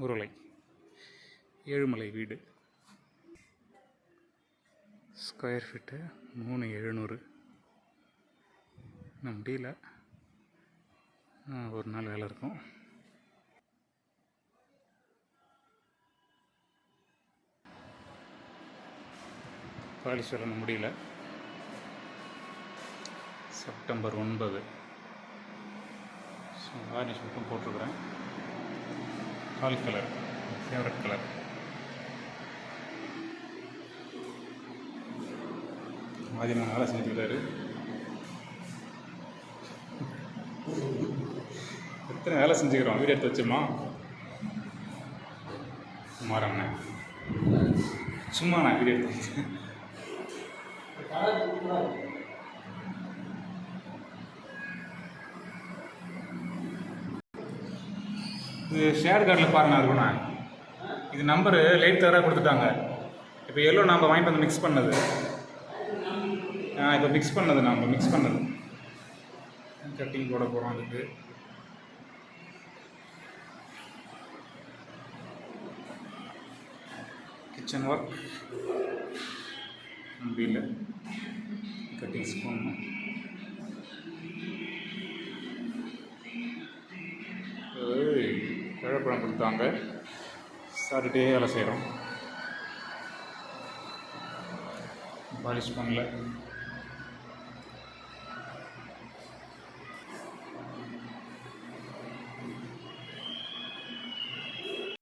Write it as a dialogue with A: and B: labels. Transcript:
A: உருளை ஏழுமலை வீடு. Square feet 3700. நான் முடியல, ஒரு நாள் வேலை இருக்கும். பாலிஷ் வேலை முடியல. செப்டம்பர் 9. ஸோ வார்னிஷ் மட்டும் போட்டிருக்கிறேன். Hall colour, favourite colour. ஆதினம் வேலை செஞ்சுக்கிறாரு. எத்தனை வேலை செஞ்சுக்கிறோம், வீடு எடுத்து வச்சோமா? சும்மாறாண்ணே, சும்மா நான் வீடு எடுத்து வச்சேன். இது ஷேர் கார்டில் பாருங்க இருக்குண்ணா. இது நம்பரு லைட் தவிர கொடுத்துட்டாங்க. இப்போ எல்லோ நம்ம வாங்கிட்டு வந்து மிக்ஸ் பண்ணது. இப்போ மிக்ஸ் பண்ணது கட்டிங் போட போகிறோம். அதுக்கு கிச்சன் ஒர்க் முடியல, கட்டிங்ஸ் போடணும். வாழைப்பழம் கொடுத்தாங்க, சாப்பிட்டுட்டே வேலை செய்கிறோம். பாலிஷ் பண்ணல.